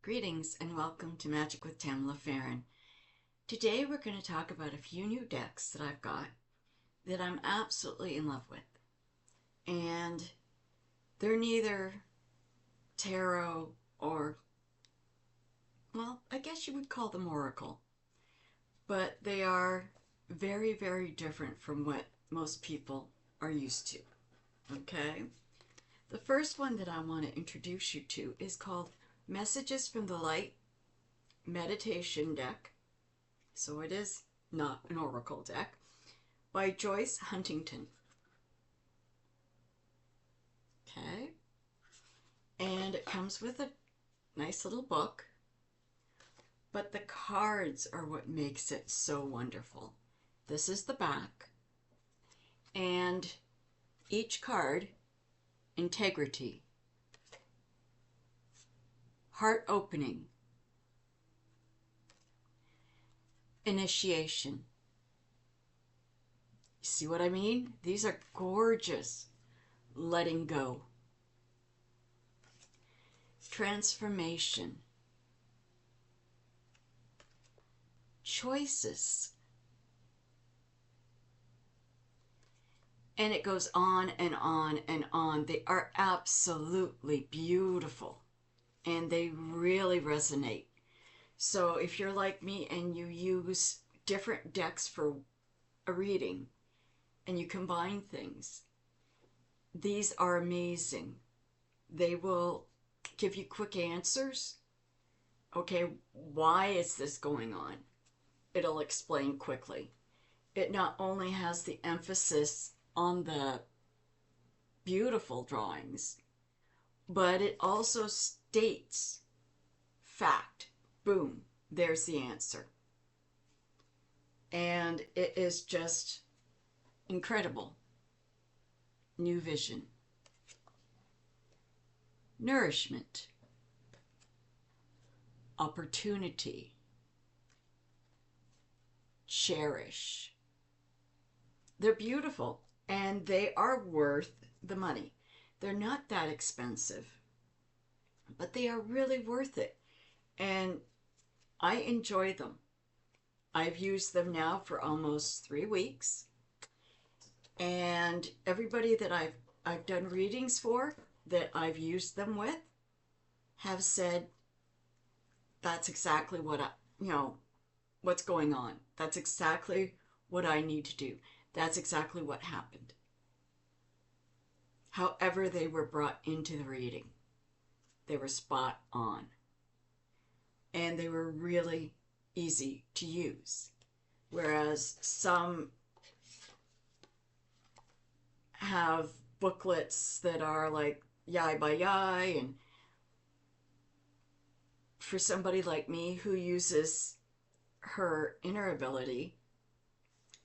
Greetings and welcome to Magic with Tamla Farron. Today we're going to talk about a few new decks that I've got that I'm absolutely in love with. And they're neither tarot or, well, I guess you would call them oracle. But they are very, very different from what most people are used to. Okay? The first one that I want to introduce you to is called Messages from the Light Meditation Deck. So it is not an oracle deck, by Joyce Huntington. Okay. And it comes with a nice little book, but the cards are what makes it so wonderful. This is the back, and each card: integrity, heart opening, initiation. See what I mean? These are gorgeous. Letting go, transformation, choices. And it goes on and on and on. They are absolutely beautiful, and they really resonate. So if you're like me and you use different decks for a reading and you combine things, these are amazing. They will give you quick answers. Okay, why is this going on? It'll explain quickly. It not only has the emphasis on the beautiful drawings, but it also states fact. Boom, there's the answer. And it is just incredible. New vision. Nourishment. Opportunity. Cherish. They're beautiful, and they are worth the money. They're not that expensive, but they are really worth it, and I enjoy them. I've used them now for almost 3 weeks, and everybody that I've done readings for, that I've used them with, have said that's exactly what what's going on. That's exactly what I need to do. That's exactly what happened. However they were brought into the reading, they were spot on. And they were really easy to use. Whereas some have booklets that are like yai by yai, and for somebody like me who uses her inner ability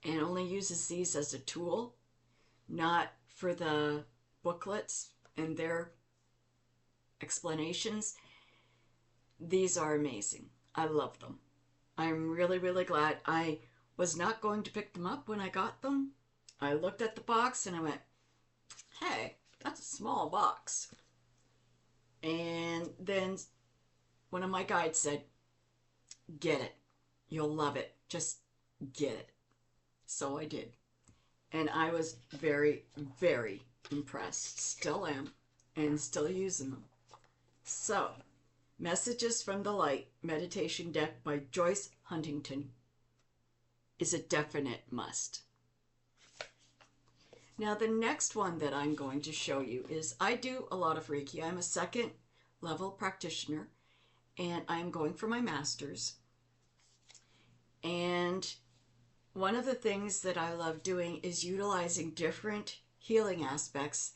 and only uses these as a tool, not for the booklets and their explanations, these are amazing. I love them. I'm really, really glad. I was not going to pick them up when I got them. I looked at the box and I went, hey, that's a small box. And then one of my guides said, get it. You'll love it. Just get it. So I did. And I was very, very impressed. Still am. And still using them. So, Messages from the Light Meditation Deck by Joyce Huntington is a definite must. Now, the next one that I'm going to show you is, I do a lot of Reiki. I'm a second level practitioner, and I'm going for my master's. And one of the things that I love doing is utilizing different healing aspects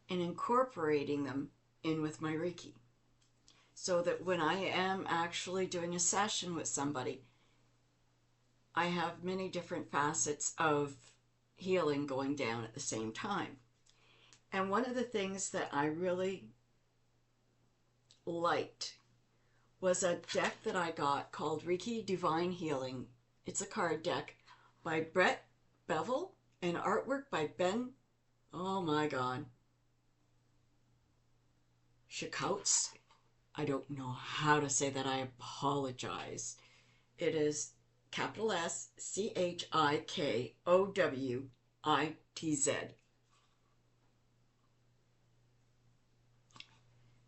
and incorporating them in with my Reiki, so that when I am actually doing a session with somebody, I have many different facets of healing going down at the same time. And one of the things that I really liked was a deck that I got called Reiki Divine Healing. It's a card deck by Brett Bevel and artwork by Ben, oh my God, Schkautz. I don't know how to say that. I apologize. It is capital S CHIKOWITZ.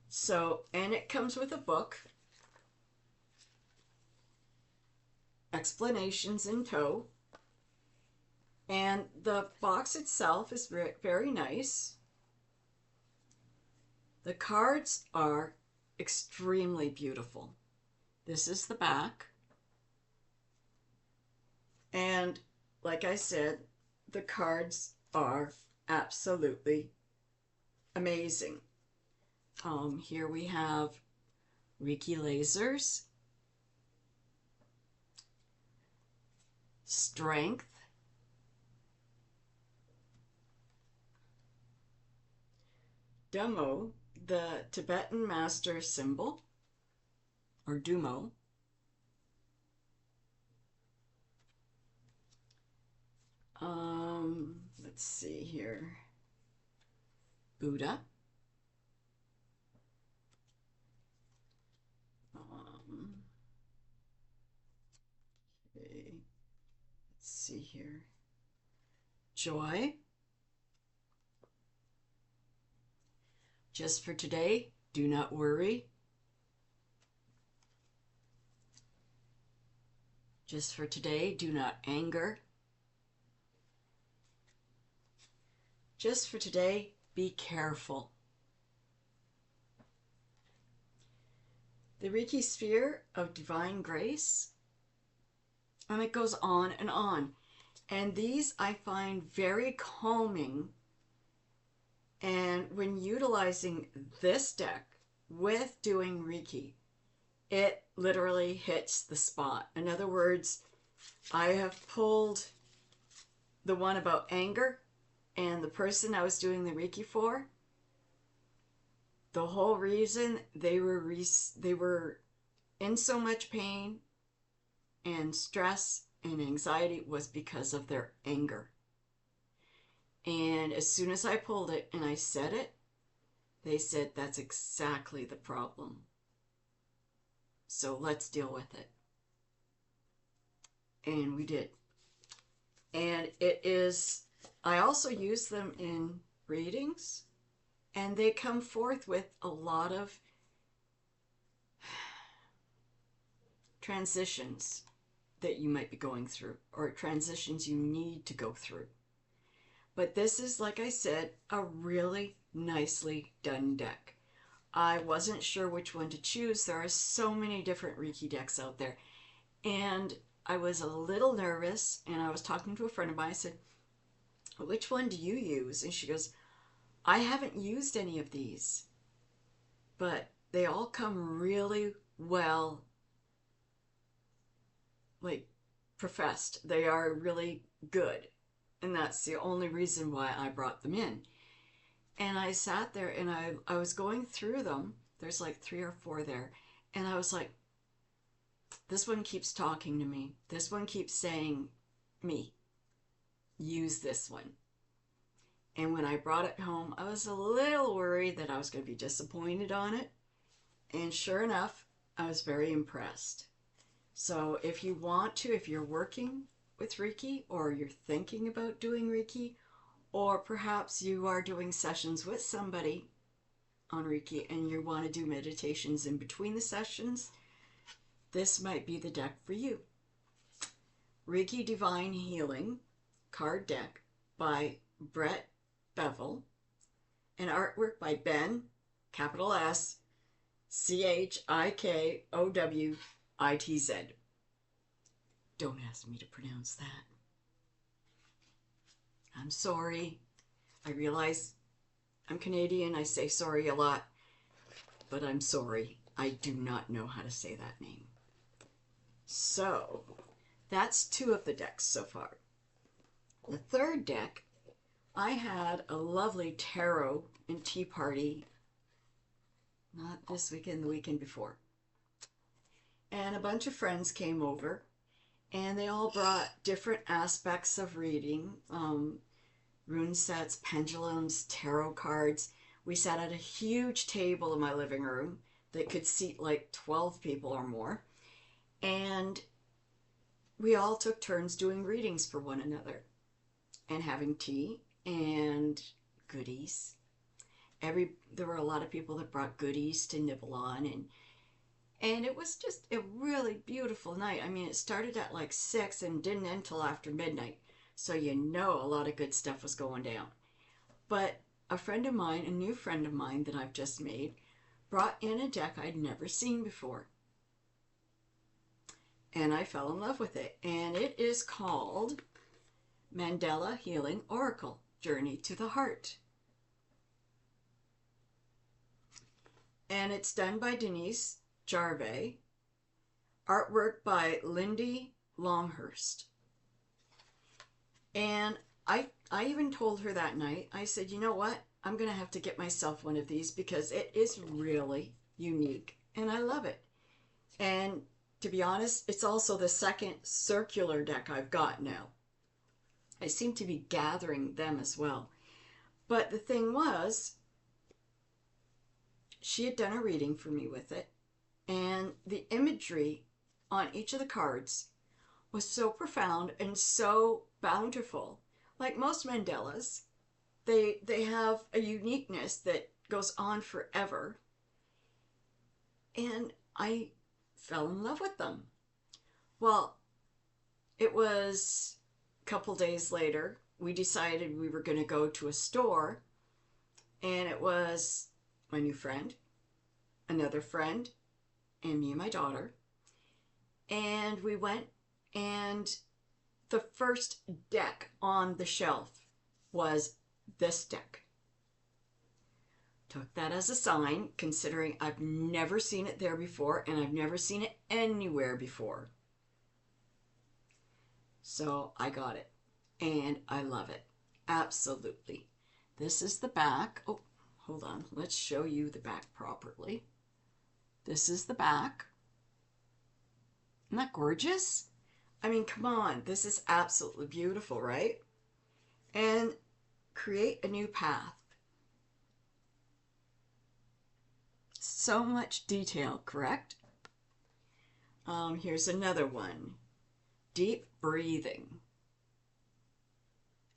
So, and it comes with a book, explanations in tow, and the box itself is very nice. The cards are extremely beautiful. This is the back. And like I said, the cards are absolutely amazing. Here we have Reiki lasers, strength, Dumo, the Tibetan master symbol, or Dumo, let's see here, Buddha, okay, let's see here, joy, just for today, do not worry, just for today, do not anger, just for today, be careful. The Reiki sphere of divine grace, and it goes on and on. And these I find very calming. And when utilizing this deck with doing Reiki, it literally hits the spot. In other words, I have pulled the one about anger, and the person I was doing the Reiki for, the whole reason they were in so much pain and stress and anxiety was because of their anger. And as soon as I pulled it and I said it, they said, that's exactly the problem. So let's deal with it. And we did. And it is, I also use them in readings, and they come forth with a lot of transitions that you might be going through, or transitions you need to go through. But this is, like I said, a really nicely done deck. I wasn't sure which one to choose. There are so many different Reiki decks out there. And I was a little nervous, and I was talking to a friend of mine. I said, which one do you use? And she goes, I haven't used any of these, but they all come really well, like, professed. They are really good. And that's the only reason why I brought them in. And I sat there and I was going through them. There's like 3 or 4 there. And I was like, this one keeps talking to me. This one keeps saying, me, use this one. And when I brought it home, I was a little worried that I was going to be disappointed on it. And sure enough, I was very impressed. So if you want to, if you're working with Reiki, or you're thinking about doing Reiki, or perhaps you are doing sessions with somebody on Reiki and you want to do meditations in between the sessions, this might be the deck for you. Reiki Divine Healing card deck by Brett Bevel, and artwork by Ben, capital S, CHIKOWITZ. Don't ask me to pronounce that. I'm sorry. I realize I'm Canadian. I say sorry a lot. But I'm sorry. I do not know how to say that name. So, that's 2 of the decks so far. The third deck, I had a lovely tarot and tea party. Not this weekend, the weekend before. And a bunch of friends came over. And they all brought different aspects of reading, rune sets, pendulums, tarot cards. We sat at a huge table in my living room. that could seat like 12 people or more. And we all took turns doing readings for one another and having tea and goodies. There were a lot of people that brought goodies to nibble on, and it was just a really beautiful night. I mean, it started at like 6 and didn't end till after midnight. So you know a lot of good stuff was going down. But a friend of mine, a new friend of mine that I've just made, brought in a deck I'd never seen before. And I fell in love with it. And it is called Mandala Healing Oracle, Journey to the Heart. And it's done by Denise Jarve, artwork by Lindy Longhurst. And I even told her that night, I said, you know what? I'm going to have to get myself one of these because it is really unique and I love it. And to be honest, it's also the second circular deck I've got now. I seem to be gathering them as well. But the thing was, she had done a reading for me with it, and the imagery on each of the cards was so profound and so bountiful. Like most mandalas, they have a uniqueness that goes on forever. And I fell in love with them. Well, it was a couple days later, we decided we were going to go to a store, and it was my new friend, another friend, and me and my daughter. And we went, and the first deck on the shelf was this deck. Took that as a sign, considering I've never seen it there before, and I've never seen it anywhere before. So I got it, and I love it. Absolutely. This is the back. Oh, hold on. Let's show you the back properly. This is the back. Isn't that gorgeous? I mean, come on. This is absolutely beautiful, right? And create a new path. So much detail, correct? Here's another one. Deep breathing.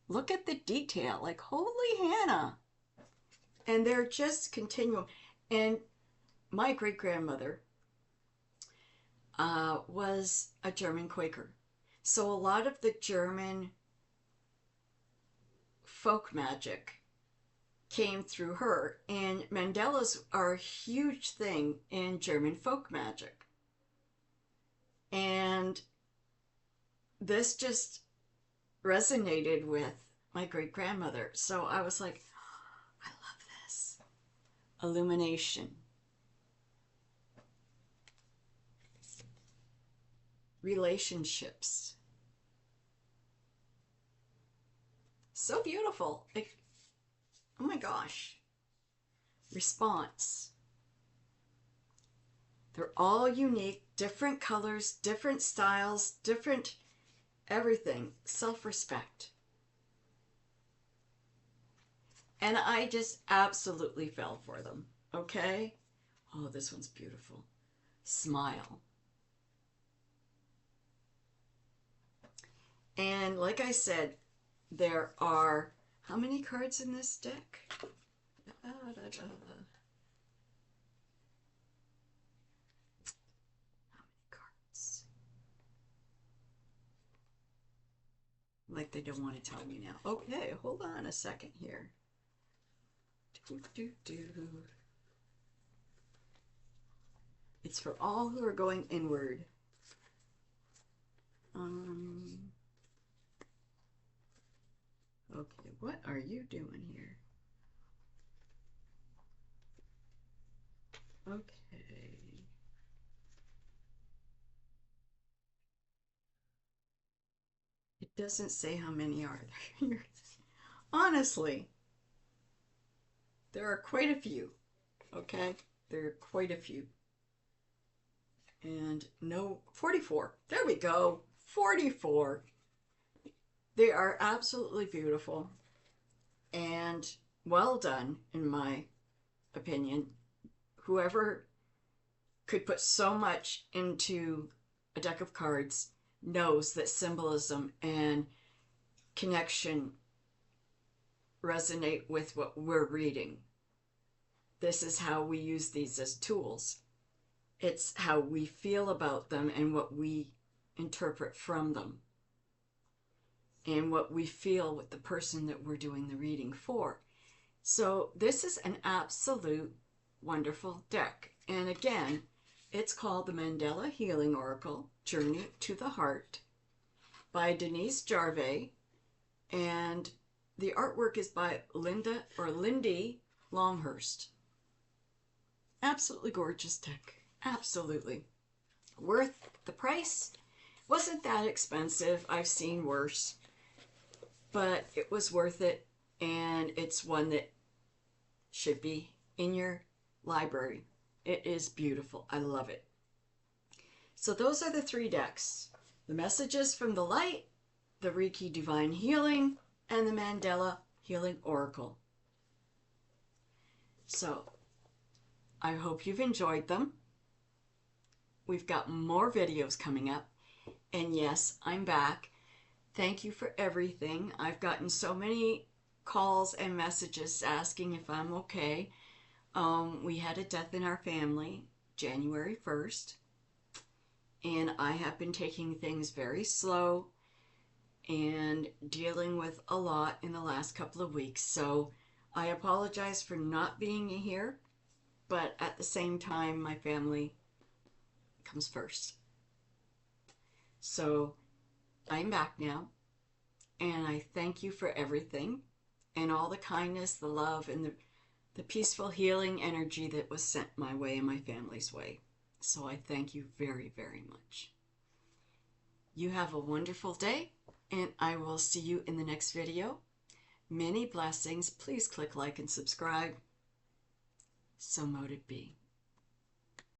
Look at the detail. Like, holy Hannah. And they're just continual. And my great-grandmother was a German Quaker. So a lot of the German folk magic came through her. And mandalas are a huge thing in German folk magic. And this just resonated with my great-grandmother. So I was like, oh, I love this. Illumination. Relationships. So beautiful. Like, oh my gosh. Response. They're all unique, different colors, different styles, different everything. Self-respect. And I just absolutely fell for them. Okay? Oh, this one's beautiful. Smile. And like I said, there are how many cards in this deck? How many cards? Like they don't want to tell me now. Okay, hold on a second here. It's for all who are going inward. Okay, what are you doing here? Okay. It doesn't say how many are there here. Honestly, there are quite a few. Okay? There are quite a few. And no, 44. There we go. 44. They are absolutely beautiful and well done, in my opinion. Whoever could put so much into a deck of cards knows that symbolism and connection resonate with what we're reading. This is how we use these as tools. It's how we feel about them and what we interpret from them, and what we feel with the person that we're doing the reading for. So this is an absolute wonderful deck. And again, it's called the Mandela Healing Oracle, Journey to the Heart by Denise Jarve. And the artwork is by Lindy Longhurst. Absolutely gorgeous deck. Absolutely. Worth the price. Wasn't that expensive. I've seen worse. But it was worth it. And it's one that should be in your library. It is beautiful. I love it. So those are the 3 decks. The Messages from the Light, the Reiki Divine Healing, and the Mandela Healing Oracle. So I hope you've enjoyed them. We've got more videos coming up. And yes, I'm back. Thank you for everything. I've gotten so many calls and messages asking if I'm okay. We had a death in our family January 1st. And I have been taking things very slow and dealing with a lot in the last couple of weeks. So I apologize for not being here, but at the same time, my family comes first. So I'm back now, and I thank you for everything and all the kindness, the love, and the peaceful healing energy that was sent my way and my family's way. So I thank you very, very much. You have a wonderful day, and I will see you in the next video. Many blessings. Please click like and subscribe. So mote it be.